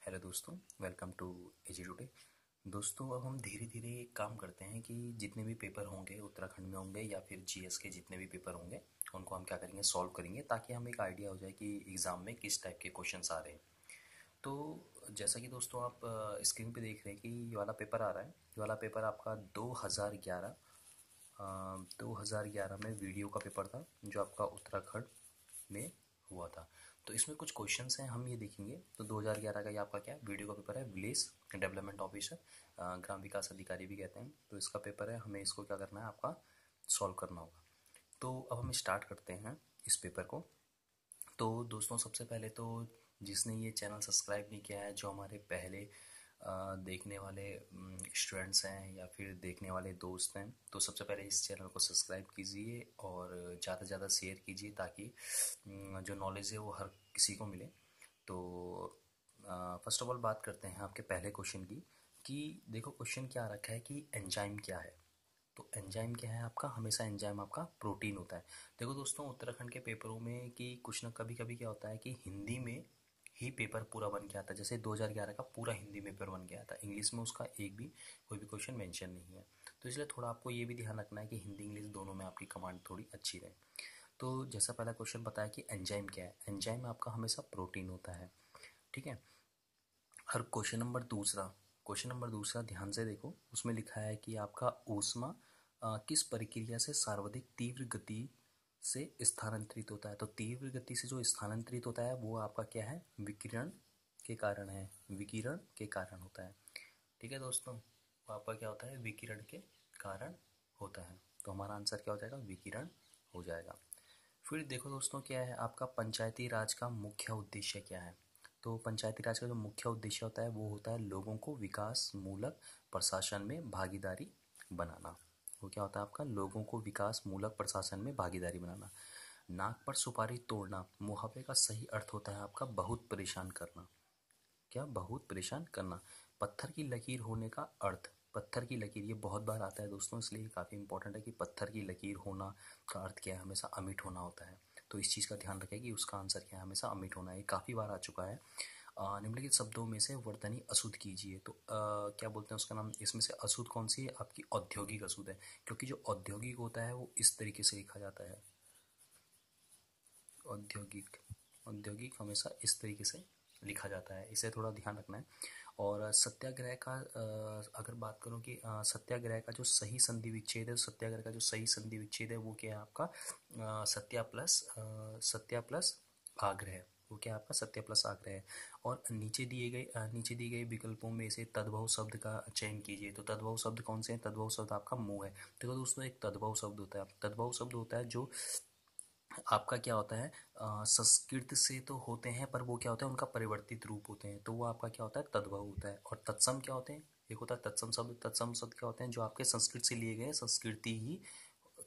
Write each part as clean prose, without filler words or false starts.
Hello दोस्तों, welcome to AG today. दोस्तों, अब हम धीरे धीरे काम करते हैं कि जितने भी पेपर होंगे उत्तराखंड में होंगे या फिर जीएस के जितने भी पेपर होंगे उनको हम क्या करेंगे, सॉल्व करेंगे ताकि हमें एक आइडिया हो जाए कि एग्ज़ाम में किस टाइप के क्वेश्चंस आ रहे हैं। तो जैसा कि दोस्तों आप स्क्रीन पे देख रहे हैं कि ये वाला पेपर आ रहा है। ये वाला पेपर आपका 2011 में वीडियो का पेपर था जो आपका उत्तराखंड में हुआ था। तो इसमें कुछ क्वेश्चंस हैं, हम ये देखेंगे। तो 2011 का ये आपका क्या है, वीडियो का पेपर है। विलेज डेवलपमेंट ऑफिसर, ग्राम विकास अधिकारी भी कहते हैं, तो इसका पेपर है। हमें इसको क्या करना है, आपका सॉल्व करना होगा। तो अब हम स्टार्ट करते हैं इस पेपर को। तो दोस्तों, सबसे पहले तो जिसने ये चैनल सब्सक्राइब नहीं किया है, जो हमारे पहले देखने वाले स्टूडेंट्स हैं या फिर देखने वाले दोस्त हैं, तो सबसे पहले इस चैनल को सब्सक्राइब कीजिए और ज़्यादा से ज़्यादा शेयर कीजिए ताकि जो नॉलेज है वो हर किसी को मिले। तो फर्स्ट ऑफ ऑल बात करते हैं आपके पहले क्वेश्चन की कि देखो क्वेश्चन क्या रखा है कि एंजाइम क्या है। तो एंजाइम क्या है आपका, हमेशा एंजाइम आपका प्रोटीन होता है। देखो दोस्तों, उत्तराखंड के पेपरों में कि कुछ ना कभी कभी क्या होता है कि हिंदी में ही पेपर पूरा बन के आता है। जैसे 2011 का पूरा हिंदी में पेपर बन गया था, इंग्लिश में उसका एक भी कोई भी क्वेश्चन मेंशन नहीं है। तो इसलिए थोड़ा आपको ये भी ध्यान रखना है कि हिंदी इंग्लिश दोनों में आपकी कमांड थोड़ी अच्छी रहे। तो जैसा पहला क्वेश्चन बताया कि एंजाइम क्या है, एंजाइम आपका हमेशा प्रोटीन होता है। ठीक है। और क्वेश्चन नंबर दूसरा ध्यान से देखो, उसमें लिखा है कि आपका ऊष्मा किस प्रक्रिया से सर्वाधिक तीव्र गति से स्थानांतरित होता है। तो तीव्र गति से जो स्थानांतरित होता है वो आपका क्या है, विकिरण के कारण है, विकिरण के कारण होता है। ठीक है दोस्तों, वो आपका क्या होता है, विकिरण के कारण होता है। तो हमारा आंसर क्या हो जाएगा, विकिरण हो जाएगा। फिर देखो दोस्तों, क्या है आपका पंचायती राज का मुख्य उद्देश्य क्या है। तो पंचायती राज का जो मुख्य उद्देश्य होता है वो होता है लोगों को विकास मूलक प्रशासन में भागीदारी बनाना। वो क्या होता है आपका, लोगों को विकास मूलक प्रशासन में भागीदारी बनाना। नाक पर सुपारी तोड़ना मुहावरे का सही अर्थ होता है आपका बहुत परेशान करना। क्या, बहुत परेशान करना। पत्थर की लकीर होने का अर्थ, पत्थर की लकीर ये बहुत बार आता है दोस्तों, इसलिए ये काफ़ी इंपॉर्टेंट है कि पत्थर की लकीर होना का अर्थ क्या है, हमेशा अमिट होना होता है। तो इस चीज़ का ध्यान रखें कि उसका आंसर क्या है, हमेशा अमिट होना है। ये काफ़ी बार आ चुका है। निम्नलिखित शब्दों में से वर्तनी अशुद्ध कीजिए। तो क्या बोलते हैं उसका नाम, इसमें से अशुद्ध कौन सी है आपकी, औद्योगिक अशुद्ध है। क्योंकि जो औद्योगिक होता है वो इस तरीके से लिखा जाता है, औद्योगिक, औद्योगिक हमेशा इस तरीके से लिखा जाता है, इसे थोड़ा ध्यान रखना है। और सत्याग्रह का अगर बात करूं कि सत्याग्रह का जो सही संधि विच्छेद है, सत्याग्रह का जो सही संधि विच्छेद है वो क्या है आपका, सत्या प्लस आग्रह। वो क्या है आपका, सत्या प्लस आग्रह है। और नीचे दिए गए विकल्पों में से तद्भव शब्द का चयन कीजिए। तो तद्भव शब्द कौन से हैं, तद्भव शब्द आपका मुंह है। देखो दोस्तों, एक तद्भव शब्द होता है, तद्भव शब्द होता है जो आपका क्या होता है, संस्कृत से तो होते हैं पर वो क्या होता है, उनका परिवर्तित रूप होते हैं, तो वो आपका क्या होता है, तद्भव होता है। और तत्सम क्या होते हैं, एक होता है तत्सम शब्द। तत्सम शब्द क्या होते हैं, जो आपके संस्कृत से लिए गए संस्कृति ही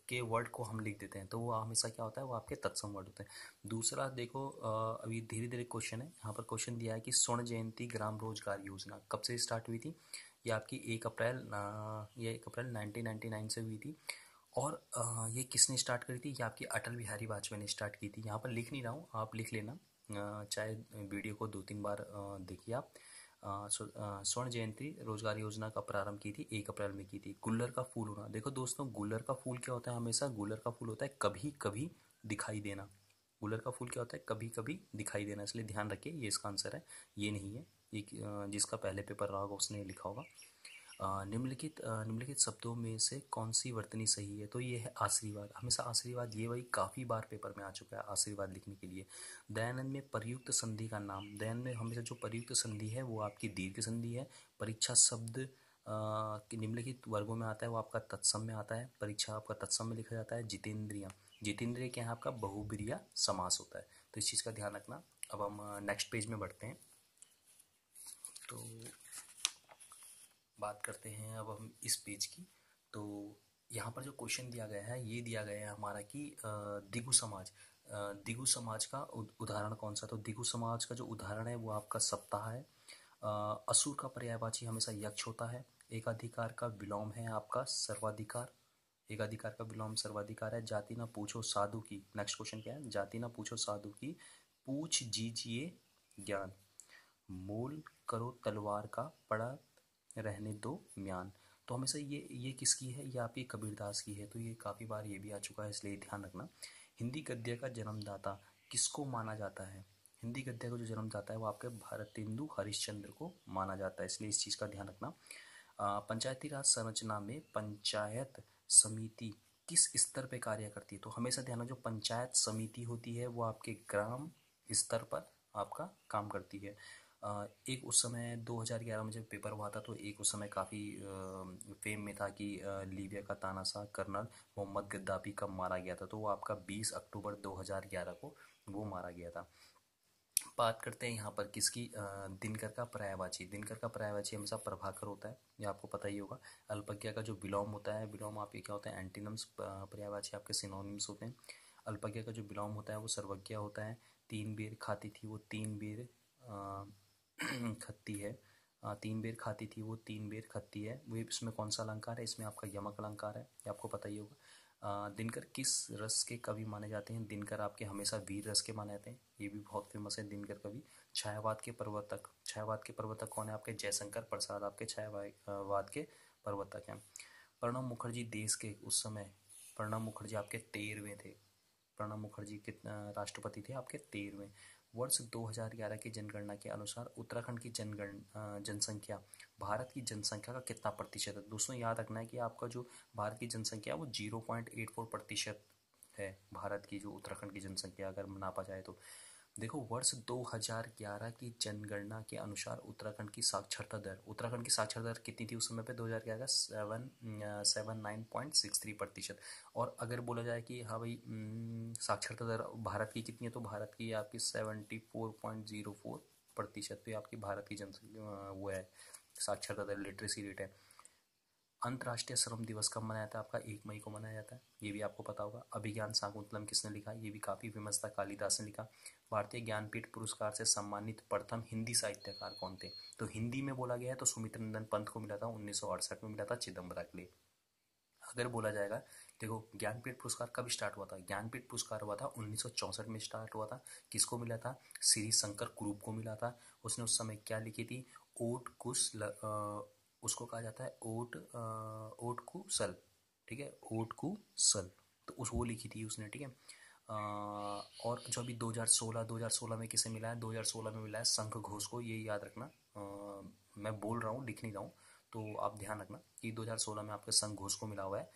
के वर्ड को हम लिख देते हैं, तो वो हमेशा क्या होता है, वो आपके तत्सम वर्ड होते हैं। दूसरा देखो, अभी धीरे धीरे क्वेश्चन है, यहाँ पर क्वेश्चन दिया है कि स्वर्ण जयंती ग्राम रोजगार योजना कब से स्टार्ट हुई थी। ये आपकी 1 अप्रैल 1999 से हुई थी। और ये किसने स्टार्ट करी थी, ये आपकी अटल बिहारी वाजपेयी ने स्टार्ट की थी। यहाँ पर लिख नहीं रहा हूँ, आप लिख लेना, चाहे वीडियो को 2-3 बार देखिए आप। स्वर्ण जयंती रोजगार योजना का प्रारंभ की थी 1 अप्रैल में की थी। गुल्लर का फूल होना, देखो दोस्तों, गुल्लर का फूल क्या होता है, हमेशा गुल्लर का फूल होता है कभी कभी दिखाई देना। गुल्लर का फूल क्या होता है, कभी कभी दिखाई देना, इसलिए ध्यान रखिए ये इसका आंसर है, ये नहीं है। ये जिसका पहले पेपर रहा होगा उसने लिखा होगा। निम्नलिखित शब्दों में से कौन सी वर्तनी सही है। तो ये है आशीर्वाद, हमेशा आशीर्वाद, ये वही काफ़ी बार पेपर में आ चुका है आशीर्वाद लिखने के लिए। दयानंद में प्रयुक्त संधि का नाम, दयानंद में हमेशा जो प्रयुक्त संधि है वो आपकी दीर्घ संधि है। परीक्षा शब्द के निम्नलिखित वर्गों में आता है, वो आपका तत्सम में आता है, परीक्षा आपका तत्सम में लिखा जाता है। जितेंद्रिय, जितेंद्रिय क्या है आपका, बहुब्रीहि समास होता है, तो इस चीज़ का ध्यान रखना। अब हम नेक्स्ट पेज में बढ़ते हैं। तो बात करते हैं अब हम इस पेज की। तो यहाँ पर जो क्वेश्चन दिया गया है, ये दिया गया है हमारा कि दिगु समाज, दिगु समाज का उदाहरण कौन सा। तो दिगु समाज का जो उदाहरण है वो आपका सप्ताह है। असुर का पर्यायवाची हमेशा यक्ष होता है। एकाधिकार का विलोम है आपका सर्वाधिकार, एकाधिकार का विलोम सर्वाधिकार है। जाति ना पूछो साधु की, नेक्स्ट क्वेश्चन क्या है, जाति ना पूछो साधु की पूछ जीजिए ज्ञान। मोल करो तलवार का पड़ा रहने दो म्यान। तो हमेशा ये किसकी है, ये आपकी कबीरदास की है। तो ये काफ़ी बार ये भी आ चुका है, इसलिए ध्यान रखना। हिंदी गद्य का जन्मदाता किसको माना जाता है? हिंदी गद्य का जो जन्मदाता है वो आपके भारतेंदु हरिश्चंद्र को माना जाता है, इसलिए इस चीज़ का ध्यान रखना। पंचायती राज संरचना में पंचायत समिति किस स्तर पे कार्य करती है? तो हमेशा ध्यान, जो पंचायत समिति होती है वो आपके ग्राम स्तर पर आपका काम करती है। एक उस समय 2011 में जब पेपर हुआ था तो एक उस समय काफ़ी फेम में था कि लीबिया का तानाशाह कर्नल मोहम्मद गद्दाफी कब मारा गया था। तो वो आपका 20 अक्टूबर 2011 को वो मारा गया था। बात करते हैं यहाँ पर किसकी, दिनकर का पर्यायवाची। दिनकर का पर्यायवाची हमेशा प्रभाकर होता है, ये आपको पता ही होगा। अल्पज्ञा का जो विलोम होता है, विलोम आपके क्या होता है, एंटीनम्स। पर्यायवाची आपके सिनोनिम्स होते हैं। अल्पज्ञा का जो विलोम होता है वो सर्वज्ञा होता है। तीन बेर खाती थी वो तीन बेर खत्ती है। तीन बेर खाती थी वो तीन बेर खत्ती है। वो इसमें कौन सा अलंकार है? इसमें आपका यमक अलंकार है, ये आपको पता ही होगा। दिनकर किस रस के कवि माने जाते हैं? दिनकर आपके हमेशा वीर रस के माने जाते हैं, ये भी बहुत फेमस है दिनकर कवि। छायावाद के प्रवर्तक, छायावाद के प्रवर्तक कौन है? आपके जयशंकर प्रसाद आपके छायावाद के प्रवर्तक हैं। प्रणब मुखर्जी देश के उस समय, प्रणब मुखर्जी आपके 13वें थे। प्रणब मुखर्जी कितना राष्ट्रपति थे? आपके 13वें। वर्ष 2011 की जनगणना के अनुसार उत्तराखंड की जनसंख्या भारत की जनसंख्या का कितना प्रतिशत है? दोस्तों याद रखना है कि आपका जो भारत की जनसंख्या है वो 0.84% है। भारत की जो उत्तराखंड की जनसंख्या अगर नापा जाए तो देखो, वर्ष 2011 की जनगणना के अनुसार उत्तराखंड की साक्षरता दर, उत्तराखंड की साक्षरता दर कितनी थी उस समय पे? 2011 का 79.63%। और अगर बोला जाए कि हाँ भाई साक्षरता दर भारत की कितनी है, तो भारत की आपकी 74.04%। तो ये आपकी भारत की जनसंख्या वो है, साक्षरता दर, लिटरेसी रेट है। अंतर्राष्ट्रीय श्रम दिवस कब मनाया जाता है? आपका 1 मई को मनाया जाता है, ये भी आपको पता होगा। अभिज्ञान शाकुंतलम किसने लिखा? ये भी काफ़ी फेमस था, कालिदास ने लिखा। भारतीय ज्ञानपीठ पुरस्कार से सम्मानित प्रथम हिंदी साहित्यकार कौन थे? तो हिंदी में बोला गया है तो सुमित्र नंदन पंत को मिला था, 1968 में मिला था चिदम्बरा के लिए। अगर बोला जाएगा, देखो ज्ञानपीठ पुरस्कार कब स्टार्ट हुआ था? ज्ञानपीठ पुरस्कार हुआ था 1964 में स्टार्ट हुआ था। किसको मिला था? श्री शंकर कुरूप को मिला था। उसने उस समय क्या लिखी थी? ओट कुश उसको कहा जाता है ओट कुशल, ठीक है, ओट कुशल। तो उस वो लिखी थी उसने, ठीक है। और जो अभी 2016 में किसे मिला है? 2016 में मिला है शंख घोष को, ये याद रखना। मैं बोल रहा हूँ, लिख नहीं रहा हूँ, तो आप ध्यान रखना कि 2016 में आपके शंख घोष को मिला हुआ है।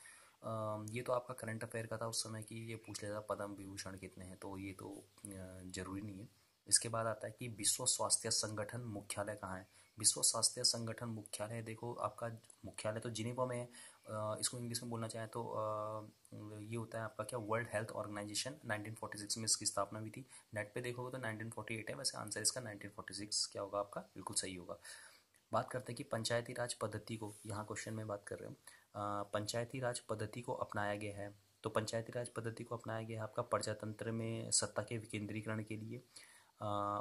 ये तो आपका करंट अफेयर का था उस समय की, ये पूछ लेता पद्म विभूषण कितने हैं, तो ये तो जरूरी नहीं है। इसके बाद आता है कि विश्व स्वास्थ्य संगठन मुख्यालय कहाँ है? विश्व स्वास्थ्य संगठन मुख्यालय, देखो आपका मुख्यालय तो जिनेवा में है। इसको इंग्लिश में बोलना चाहें तो ये होता है आपका क्या, वर्ल्ड हेल्थ ऑर्गेनाइजेशन। 1946 में इसकी स्थापना हुई थी। नेट पे देखोगे तो 1948 है, वैसे आंसर इसका 1946 क्या होगा आपका, बिल्कुल सही होगा। बात करते हैं कि पंचायती राज पद्धति को, यहाँ क्वेश्चन में बात कर रहे हो, पंचायती राज पद्धति को अपनाया गया है। तो पंचायती राज पद्धति को अपनाया गया है आपका प्रजातंत्र में सत्ता के विकेंद्रीकरण के लिए।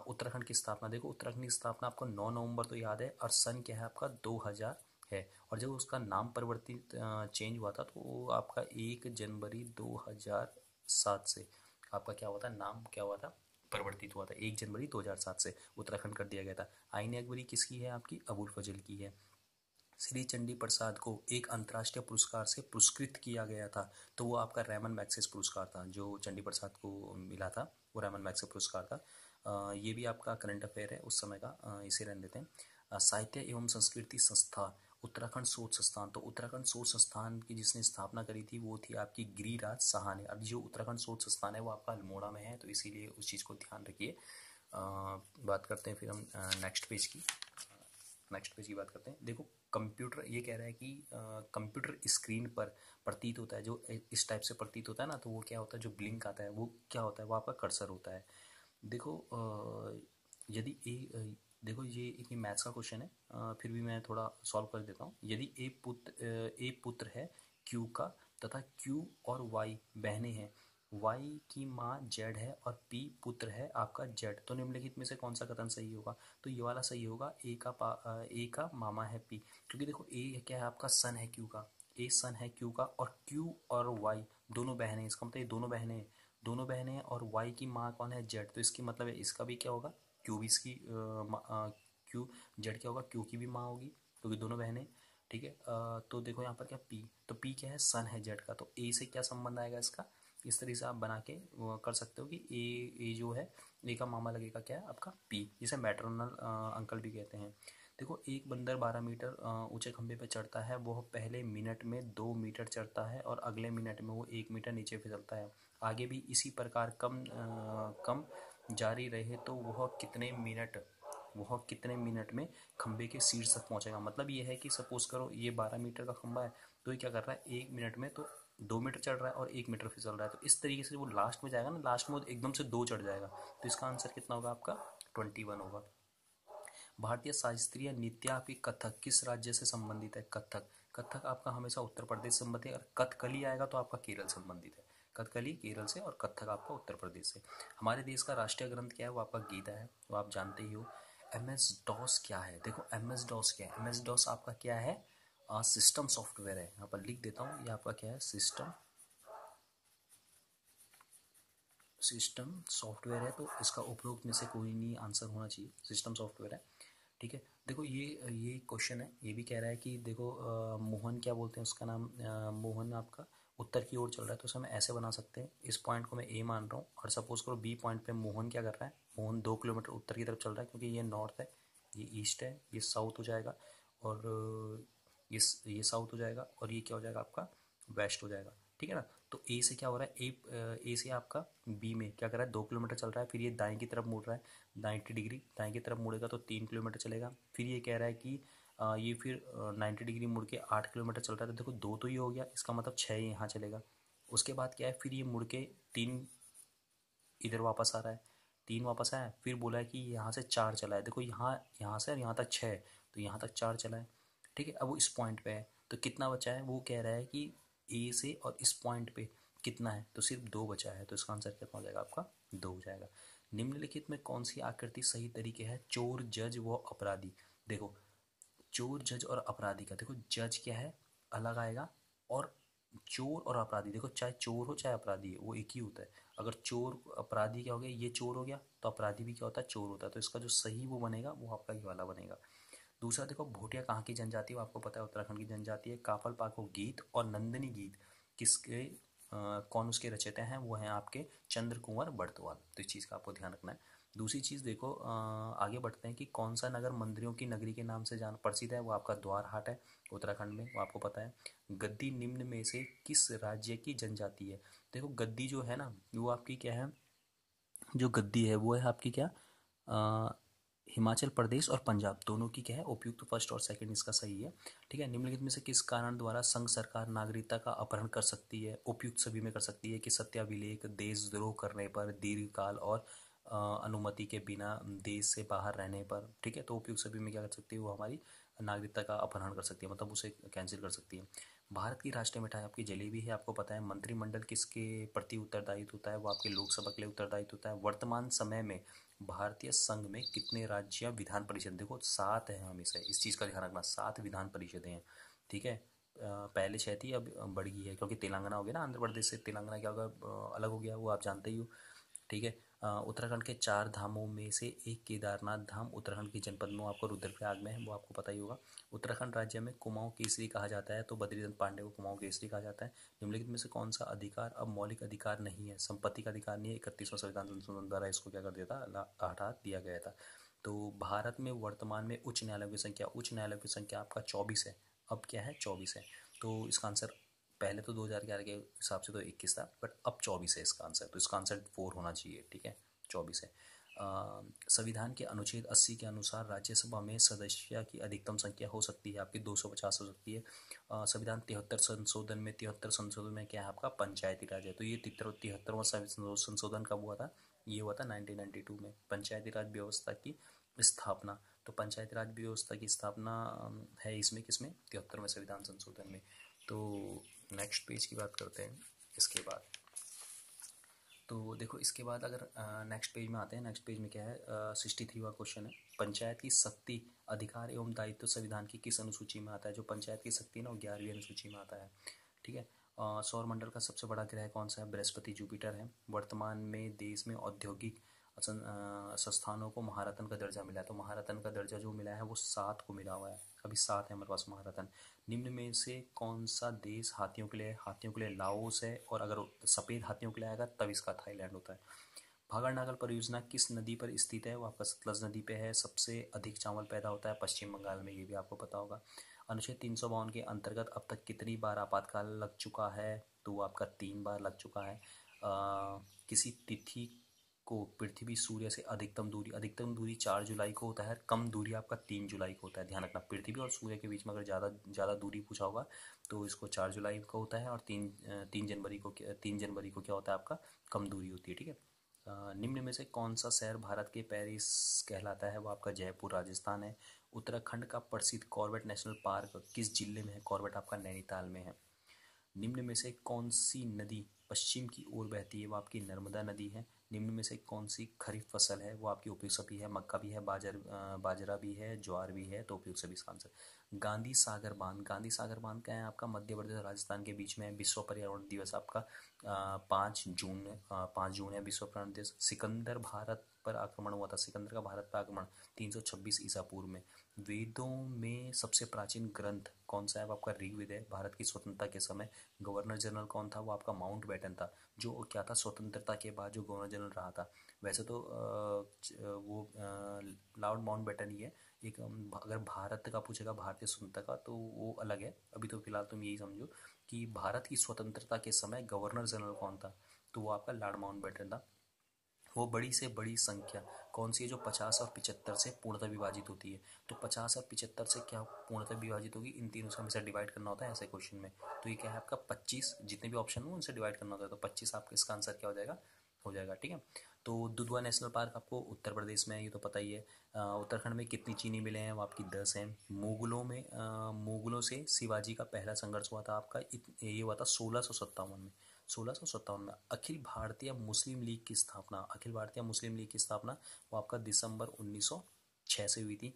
उत्तराखंड की स्थापना, देखो उत्तराखंड की स्थापना आपको 9 नवंबर तो याद है, और सन क्या है आपका 2000 है। और जब उसका नाम परिवर्तित चेंज हुआ था तो आपका 1 जनवरी 2007 से आपका क्या हुआ था, नाम क्या हुआ था, परिवर्तित हुआ था। 1 जनवरी 2007 से उत्तराखंड कर दिया गया था। आईन अकबरी किसकी है? आपकी अबुल फजल की है। श्री चंडी प्रसाद को एक अंतर्राष्ट्रीय पुरस्कार से पुरस्कृत किया गया था, तो वो आपका रैमन मैग्सेस पुरस्कार था। जो चंडी प्रसाद को मिला था वो रैमन मैग्सेस पुरस्कार था। ये भी आपका करंट अफेयर है उस समय का, इसे रहने देते हैं। साहित्य एवं संस्कृति संस्था उत्तराखंड शोध संस्थान, तो उत्तराखंड शोध संस्थान की जिसने स्थापना करी थी वो थी आपकी गिरिराज साहा ने। अब जो उत्तराखंड शोध संस्थान है वो आपका अल्मोड़ा में है, तो इसीलिए उस चीज़ को ध्यान रखिए। बात करते हैं फिर हम नेक्स्ट पेज की, बात करते हैं। देखो कंप्यूटर ये कह रहा है कि कंप्यूटर स्क्रीन पर प्रतीत होता है, जो इस टाइप से प्रतीत होता है ना, तो वो क्या होता है, जो ब्लिंक आता है वो क्या होता है, वो आपका कर्सर होता है। देखो यदि देखो ये मैथ्स का क्वेश्चन है, फिर भी मैं थोड़ा सॉल्व कर देता हूँ। यदि ए पुत्र है क्यू का, तथा क्यू और वाई बहनें हैं, वाई की माँ जेड है और पी पुत्र है आपका जेड, तो निम्नलिखित में से कौन सा कथन सही होगा? तो ये वाला सही होगा, ए का मामा है पी, क्योंकि देखो ए क्या है आपका, सन है क्यू का, ए सन है क्यू का, और क्यू और वाई दोनों बहनें हैं, इसका मतलब ये दोनों बहनें हैं, और वाई की माँ कौन है, जेड, तो इसकी मतलब है इसका भी क्या होगा, क्यू भी इसकी क्यू, जेड क्या होगा, क्यू की भी माँ होगी क्योंकि दोनों बहनें, ठीक है। तो देखो यहाँ पर क्या पी, तो पी क्या है, सन है जेड का, तो ए से क्या संबंध आएगा इसका, इस तरीके से आप बना के वो कर सकते हो कि ए जो है, ए का मामा लगेगा क्या है आपका पी, जिसे मैटरनल अंकल भी कहते हैं। देखो एक बंदर 12 मीटर ऊंचे खंभे पर चढ़ता है, वह पहले मिनट में 2 मीटर चढ़ता है और अगले मिनट में वो 1 मीटर नीचे फिसलता है। आगे भी इसी प्रकार कम जारी रहे तो वह कितने मिनट में खंभे के शीर्ष तक पहुंचेगा। मतलब ये है कि सपोज करो ये 12 मीटर का खंभा है, तो ये क्या कर रहा है 1 मिनट में तो 2 मीटर चढ़ रहा है और 1 मीटर फिसल रहा है, तो इस तरीके से वो लास्ट में जाएगा ना, लास्ट में वो एकदम से 2 चढ़ जाएगा, तो इसका आंसर कितना होगा आपका 21 होगा। भारतीय शास्त्रीय नृत्य आपकी कथक किस राज्य से संबंधित है, कथक, कथक आपका हमेशा उत्तर प्रदेश से संबंधित है, अगर कथकली आएगा तो आपका केरल से संबंधित है, कथकली केरल से और कथक आपका उत्तर प्रदेश से। हमारे देश का राष्ट्रीय ग्रंथ क्या है, वो आपका गीता है, वो आप जानते ही हो। एम एस डॉस क्या है, देखो एम एस डॉस क्या है, एम एस डॉस आपका क्या है, सिस्टम सॉफ्टवेयर है, यहाँ पर लिख देता हूँ, ये आपका क्या है, सिस्टम सॉफ्टवेयर है, तो इसका उपरोक्त में से कोई नहीं आंसर होना चाहिए, सिस्टम सॉफ्टवेयर है, ठीक है। देखो ये क्वेश्चन है, ये भी कह रहा है कि देखो मोहन क्या बोलते हैं उसका नाम, मोहन आपका उत्तर की ओर चल रहा है, तो उसे हम ऐसे बना सकते हैं, इस पॉइंट को मैं ए मान रहा हूँ और सपोज करो बी पॉइंट पे मोहन क्या कर रहा है, मोहन 2 किलोमीटर उत्तर की तरफ चल रहा है, क्योंकि ये नॉर्थ है, ये ईस्ट है, ये साउथ हो जाएगा और ये साउथ हो जाएगा और ये क्या हो जाएगा आपका वेस्ट हो जाएगा, ठीक है ना। तो ए से क्या हो रहा है, ए से आपका बी में क्या कर रहा है, 2 किलोमीटर चल रहा है, फिर ये दाएं की तरफ मुड़ रहा है, 90 डिग्री दाएं की तरफ मुड़ेगा तो 3 किलोमीटर चलेगा, फिर ये कह रहा है कि ये फिर 90 डिग्री मुड़ के 8 किलोमीटर चल रहा है, तो देखो 2 तो ये हो गया, इसका मतलब 6 यहाँ चलेगा। उसके बाद क्या है, फिर ये मुड़ के 3 इधर वापस आ रहा है, 3 वापस आया, फिर बोला है कि यहाँ से 4 चला है, देखो यहाँ से यहाँ तक 6 है, तो यहाँ तक 4 चला है, ठीक है। अब वो इस पॉइंट पे है, तो कितना बचा है, वो कह रहा है कि ए से और इस पॉइंट पे कितना है, तो सिर्फ 2 बचा है, तो इसका आंसर कितना हो जाएगा आपका 2 हो जाएगा। निम्नलिखित में कौन सी आकृति सही तरीके है, चोर जज व अपराधी। देखो चोर जज और अपराधी का, देखो जज क्या है अलग आएगा, और चोर और अपराधी, देखो चाहे चोर हो चाहे अपराधी है वो एक ही होता है। अगर चोर अपराधी क्या हो गया, ये चोर हो गया, तो अपराधी भी क्या होता है, चोर होता है, तो इसका जो सही वो बनेगा वो आपका ये वाला बनेगा। दूसरा देखो भोटिया कहाँ की जनजाति है, वो आपको पता है उत्तराखंड की जनजाति है। काफल पाको गीत और नंदिनी गीत किसके कौन उसके रचयिता हैं, वो हैं आपके चंद्र कुंवर बड़तवाल, तो इस चीज़ का आपको ध्यान रखना है। दूसरी चीज़ देखो आगे बढ़ते हैं कि कौन सा नगर मंदिरों की नगरी के नाम से जान प्रसिद्ध है, वो आपका द्वारहाट है उत्तराखंड में, वो आपको पता है। गद्दी निम्न में से किस राज्य की जनजाति है, देखो गद्दी जो है ना वो आपकी क्या है, जो गद्दी है वो है आपकी क्या, हिमाचल प्रदेश और पंजाब दोनों की क्या है उपयुक्त, फर्स्ट और सेकंड इसका सही है, ठीक है। निम्नलिखित में से किस कारण द्वारा संघ सरकार नागरिकता का अपहरण कर सकती है, उपयुक्त सभी में कर सकती है कि सत्याभिलेख, देशद्रोह करने पर, दीर्घकाल और अनुमति के बिना देश से बाहर रहने पर, ठीक है। तो उपयुक्त सभी में क्या कर सकती है, वो हमारी नागरिकता का अपहरण कर सकती है, मतलब उसे कैंसिल कर सकती है। भारत की राष्ट्रीय मिठाई आपकी जलेबी है, आपको पता है। मंत्रिमंडल किसके प्रति उत्तरदायित्व होता है, वो आपके लोकसभा के लिए उत्तरदायित्व होता है। वर्तमान समय में भारतीय संघ में कितने राज्य विधान परिषद, देखो 7 है, हमेशा इस चीज़ का ध्यान रखना, 7 विधान परिषदें हैं, ठीक है। पहले 6 थी, अब बढ़ गई है क्योंकि तेलंगाना हो गया ना, आंध्र प्रदेश से तेलंगाना क्या होगा अलग हो गया, वो आप जानते ही हो, ठीक है। उत्तराखंड के 4 धामों में से एक केदारनाथ धाम उत्तराखंड के जनपद में, आपको रुद्रप्रयाग में है, वो आपको पता ही होगा। उत्तराखंड राज्य में कुमाऊं केसरी कहा जाता है, तो बद्रीनाथ पांडे को कुमाऊं केसरी कहा जाता है। निम्नलिखित में से कौन सा अधिकार अब मौलिक अधिकार नहीं है, संपत्ति का अधिकार नहीं है, 31वां संविधान संशोधन द्वारा इसको क्या कर दिया था, हटा दिया गया था। तो भारत में वर्तमान में उच्च न्यायालयों की संख्या आपका 24 है, अब क्या है 24 है, तो इसका आंसर पहले तो 2011 के हिसाब से तो 21 था, बट अब 24 है इसका आंसर, तो इसका आंसर 4 होना चाहिए, ठीक है 24 है। संविधान के अनुच्छेद 80 के अनुसार राज्यसभा में सदस्य की अधिकतम संख्या हो सकती है आपकी 250 हो सकती है। संविधान 73 संशोधन में क्या है आपका पंचायती राज है, तो ये 73वां संशोधन कब हुआ था, ये हुआ था 1992 में, पंचायती राज व्यवस्था की स्थापना। तो पंचायती राज व्यवस्था की स्थापना है इसमें किसमें, 73वें संविधान संशोधन में। तो नेक्स्ट पेज की बात करते हैं इसके बाद, तो देखो इसके बाद अगर नेक्स्ट पेज में आते हैं, नेक्स्ट पेज में क्या है 63वां क्वेश्चन है, पंचायत की शक्ति, अधिकार एवं दायित्व संविधान की किस अनुसूची में आता है, जो पंचायत की शक्ति है ना वो 11वीं अनुसूची में आता है, ठीक है। सौर मंडल का सबसे बड़ा ग्रह कौन सा है, बृहस्पति जुपिटर है। वर्तमान में देश में औद्योगिक संस्थानों को महारत्न का दर्जा मिला है। तो महारत्न का दर्जा जो मिला है वो 7 को मिला हुआ है, अभी 7 है हमारे पास महारत्न। निम्न में से कौन सा देश हाथियों के लिए है? हाथियों के लिए लाओस है, और अगर सफ़ेद हाथियों के लिए आएगा तब इसका थाईलैंड होता है। भागर नागल परियोजना किस नदी पर स्थित है? वो आपका सतलज नदी पे है। सबसे अधिक चावल पैदा होता है पश्चिम बंगाल में, ये भी आपको पता होगा। अनुच्छेद 352 के अंतर्गत अब तक कितनी बार आपातकाल लग चुका है? तो वो आपका 3 बार लग चुका है। किसी तिथि को पृथ्वी सूर्य से अधिकतम दूरी 4 जुलाई को होता है, कम दूरी आपका 3 जुलाई को होता है। ध्यान रखना, पृथ्वी और सूर्य के बीच में अगर ज़्यादा दूरी पूछा होगा तो इसको 4 जुलाई को होता है, और 3 जनवरी को क्या होता है आपका, कम दूरी होती है। ठीक है। निम्न में से कौन सा शहर भारत के पेरिस कहलाता है? वो आपका जयपुर राजस्थान है। उत्तराखंड का प्रसिद्ध कॉर्बेट नेशनल पार्क किस जिले में है? कॉर्बेट आपका नैनीताल में है। निम्न में से कौन सी नदी पश्चिम की ओर बहती है? वो आपकी नर्मदा नदी है। निम्न में से कौन सी खरीफ फसल है? वो आपकी उपयुक्त सभी है, मक्का भी है, बाजरा भी है, ज्वार भी है, तो उपयुक्त सभी इसका आंसर। गांधी सागर बांध, गांधी सागर बांध क्या है आपका? मध्य प्रदेश और राजस्थान के बीच में है। विश्व पर्यावरण दिवस आपका 5 जून है विश्व पर्यावरण दिवस। सिकंदर भारत पर आक्रमण हुआ था, सिकंदर का भारत पर आक्रमण 326 ईसा पूर्व में। वेदों में सबसे प्राचीन ग्रंथ कौन सा है? वो आपका ऋग्वेद है। भारत की स्वतंत्रता के समय गवर्नर जनरल कौन था? वो आपका माउंट बैटन था, जो क्या था, स्वतंत्रता के बाद जो गवर्नर जनरल रहा था। वैसे तो वो लॉर्ड माउंट बैटन ही है। एक अगर भारत का पूछेगा, भारतीय स्वतंत्रता का, तो वो अलग है। अभी तो फिलहाल तुम यही समझो कि भारत की स्वतंत्रता के समय गवर्नर जनरल कौन था, तो वो आपका लॉर्ड माउंट बैटन था। वो बड़ी से बड़ी संख्या कौन सी है जो 50 और 75 से पूर्णतः विभाजित होती है? तो 50 और 75 से क्या पूर्णतः विभाजित होगी? इन तीनों से हमेशा डिवाइड करना होता है ऐसे क्वेश्चन में। तो ये क्या है आपका 25, जितने भी ऑप्शन हो उनसे डिवाइड करना होता है, तो 25 आपका इसका आंसर क्या हो जाएगा। ठीक है। तो दुधवा नेशनल पार्क आपको उत्तर प्रदेश में है, ये तो पता ही है। उत्तराखंड में कितनी चीनी मिले हैं? वो आपकी 10 हैं। मुगलों से शिवाजी का पहला संघर्ष हुआ था आपका, ये हुआ था 1657 में। 1657 में अखिल भारतीय मुस्लिम लीग की स्थापना वो आपका दिसंबर 1906 से हुई थी।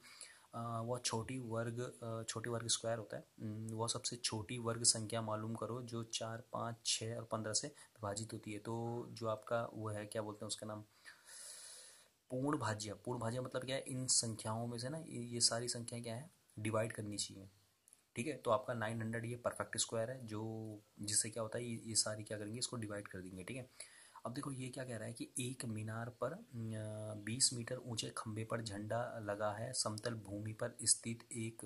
वह छोटी वर्ग स्क्वायर होता है। वह सबसे छोटी वर्ग संख्या मालूम करो जो 4, 5, 6 और 15 से विभाजित होती है। तो जो आपका वो है, क्या बोलते हैं उसका नाम, पूर्ण भाज्य मतलब क्या है? इन संख्याओं में से ना ये सारी संख्या क्या है, डिवाइड करनी चाहिए। ठीक है। तो आपका 900 ये परफेक्ट स्क्वायर है, जो जिससे क्या होता है, ये सारी क्या करेंगे, इसको डिवाइड कर देंगे। ठीक है। अब देखो ये क्या कह रहा है कि एक मीनार पर 20 मीटर ऊंचे खंभे पर झंडा लगा है। समतल भूमि पर स्थित एक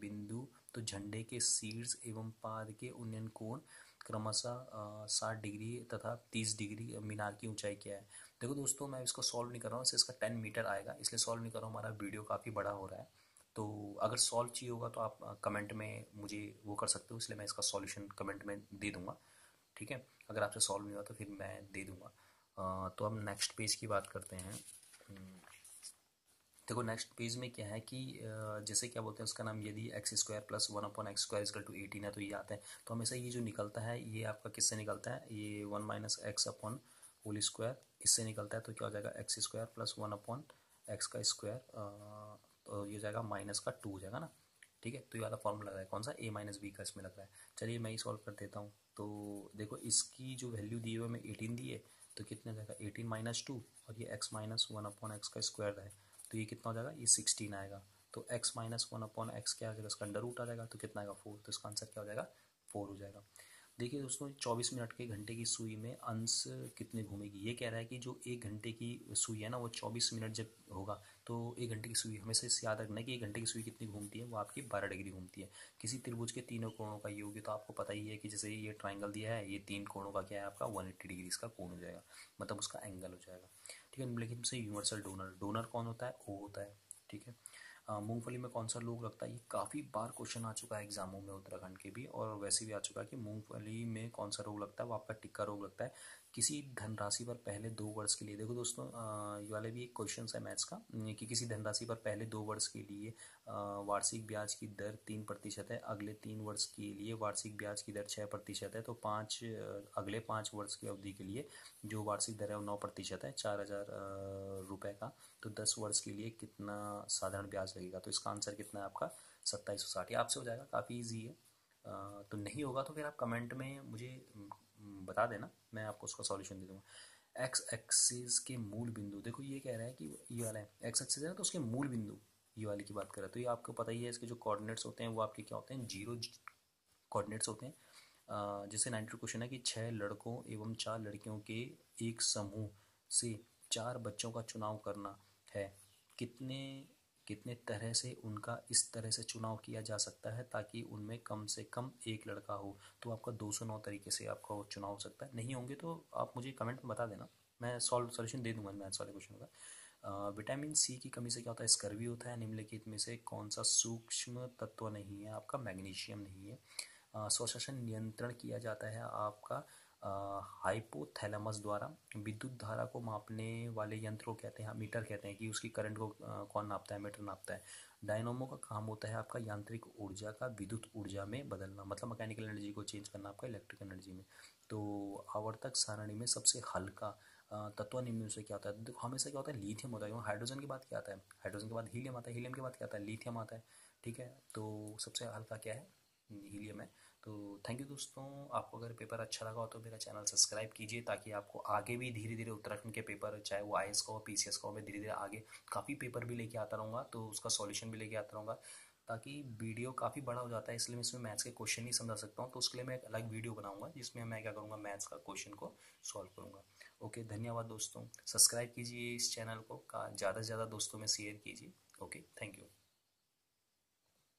बिंदु, तो झंडे के शीर्ष एवं पाद के उन्नयन कोण क्रमशः 60 डिग्री तथा 30 डिग्री। मीनार की ऊंचाई क्या है? देखो दोस्तों, मैं इसको सॉल्व नहीं कर रहा हूँ, इसका 10 मीटर आएगा, इसलिए सॉल्व नहीं कर रहा हूँ, हमारा वीडियो काफ़ी बड़ा हो रहा है। तो अगर सॉल्व चाहिए होगा तो आप कमेंट में मुझे वो कर सकते हो, इसलिए मैं इसका सॉल्यूशन कमेंट में दे दूंगा। ठीक है। अगर आपसे सॉल्व नहीं हुआ तो फिर मैं दे दूंगा। तो हम नेक्स्ट पेज की बात करते हैं। देखो नेक्स्ट पेज में क्या है कि जैसे क्या बोलते हैं उसका नाम, यदि x square plus 1/x² equal to 18 है तो ये आता है। तो हमेशा ये जो निकलता है ये आपका किससे निकलता है? ये 1 minus x upon whole square, इससे निकलता है। तो क्या हो जाएगा? एक्स स्क्वायर प्लस 1/x का स्क्वायर, तो ये हो जाएगा माइनस का 2 हो जाएगा ना। ठीक है। तो ये वाला फॉर्मूला लग रहा है कौन सा, a माइनस बी का इसमें लग रहा है। चलिए मैं ही सॉल्व कर देता हूँ। तो देखो इसकी जो वैल्यू दी हुई है, मैं 18 दी है, तो कितने हो जाएगा 18 माइनस 2, और ये x माइनस 1/x का स्क्वायर है, तो ये कितना हो जाएगा? ये 16 आएगा। तो x माइनस 1/x क्या आ जाएगा? इसका अंडर रूट आ जाएगा, तो कितना आएगा? 4। तो इसका आंसर क्या हो जाएगा? 4 हो जाएगा। देखिए दोस्तों, 24 मिनट के घंटे की सुई में अंश कितने घूमेगी? ये कह रहा है कि जो 1 घंटे की सुई है ना, वो 24 मिनट जब होगा तो 1 घंटे की सुई, हमेशा इससे याद रखना है कि 1 घंटे की सुई कितनी घूमती है, वो आपकी 12 डिग्री घूमती है। किसी त्रिभुज के तीनों कोणों का योग, तो आपको पता ही है कि जैसे ये ट्राइंगल दिया है, ये 3 कोणों का क्या है आपका 180 डिग्री इसका कोण हो जाएगा, मतलब उसका एंगल हो जाएगा। ठीक है। लेकिन से यूनिवर्सल डोनर कौन होता है? ओ होता है। ठीक है। मूंगफली में कौन सा रोग लगता है? ये काफ़ी बार क्वेश्चन आ चुका है एग्जामों में, उत्तराखंड के भी, और वैसे भी आ चुका है कि मूंगफली में कौन सा रोग लगता है? वो आपका टिक्का रोग लगता है। किसी धनराशि पर पहले 2 वर्ष के लिए, देखो दोस्तों ये वाले भी एक क्वेश्चन है मैथ्स का, कि किसी धनराशि पर पहले 2 वर्ष के लिए वार्षिक ब्याज की दर 3% है, अगले 3 वर्ष के लिए वार्षिक ब्याज की दर 6% है, तो अगले 5 वर्ष की अवधि के लिए जो वार्षिक दर है वो 9% है, 4,000 रुपये का। तो 10 वर्ष के लिए कितना साधारण ब्याज लगेगा? तो इसका आंसर कितना है आपका? 2760। ये आपसे हो जाएगा, काफ़ी इजी है। तो नहीं होगा तो फिर आप कमेंट में मुझे बता देना, मैं आपको उसका सॉल्यूशन दे दूँगा। एक्स एक्सिस के मूल बिंदु, देखो ये कह रहा है कि ये वाला है एक्स एक्सिस है तो उसके मूल बिंदु ये वाले की बात कर रहा है। तो ये आपको पता ही है इसके जो कोऑर्डिनेट्स होते हैं वो आपके क्या होते हैं, जीरो कोऑर्डिनेट्स होते हैं। जैसे 92 क्वेश्चन है कि 6 लड़कों एवं 4 लड़कियों के एक समूह से 4 बच्चों का चुनाव करना है, कितने कितने तरह से उनका इस तरह से चुनाव किया जा सकता है ताकि उनमें कम से कम एक लड़का हो। तो आपका 209 तरीके से आपका वो चुनाव हो सकता है। नहीं होंगे तो आप मुझे कमेंट में बता देना, मैं सोल्यूशन दे दूंगा मैथ्स वाले क्वेश्चन का। विटामिन सी की कमी से क्या होता है, स्कर्वी होता है। निम्नलिखित में से कौन सा सूक्ष्म तत्व नहीं है, आपका मैग्नीशियम नहीं है। श्वसन नियंत्रण किया जाता है आपका हाइपोथैलेमस द्वारा। विद्युत धारा को मापने वाले यंत्र को कहते हैं, मीटर कहते हैं, कि उसकी करंट को कौन नापता है, मीटर नापता है। डायनोमो का काम होता है आपका यांत्रिक ऊर्जा का विद्युत ऊर्जा में बदलना, मतलब मैकेनिकल एनर्जी को चेंज करना आपका इलेक्ट्रिक एनर्जी में। तो आवर्तक सारणी में सबसे हल्का तत्व निम्न से क्या होता है, देखो हमेशा क्या होता है, लिथियम होता है। हाइड्रोजन के बाद क्या आता है, हाइड्रोजन के बाद हीलियम आता है, हीलियम के बाद क्या आता है, लिथियम आता है। ठीक है, तो सबसे हल्का क्या है, हीलियम है। तो थैंक यू दोस्तों, आपको अगर पेपर अच्छा लगा हो तो मेरा चैनल सब्सक्राइब कीजिए ताकि आपको आगे भी धीरे धीरे उत्तराखंड के पेपर, चाहे वो आईएएस का हो, पीसीएस का हो, मैं धीरे धीरे आगे काफ़ी पेपर भी लेके आता रहूँगा, तो उसका सॉल्यूशन भी लेके आता रहूँगा। ताकि वीडियो काफ़ी बड़ा हो जाता है, इसलिए मैं इसमें मैथ्स के क्वेश्चन नहीं समझा सकता हूँ, तो उसके लिए मैं एक अलग वीडियो बनाऊंगा जिसमें मैं क्या करूँगा, मैथ्स का क्वेश्चन को सॉल्व करूँगा। ओके, धन्यवाद दोस्तों, सब्सक्राइब कीजिए इस चैनल को, ज़्यादा से ज़्यादा दोस्तों में शेयर कीजिए। Okay, thank you.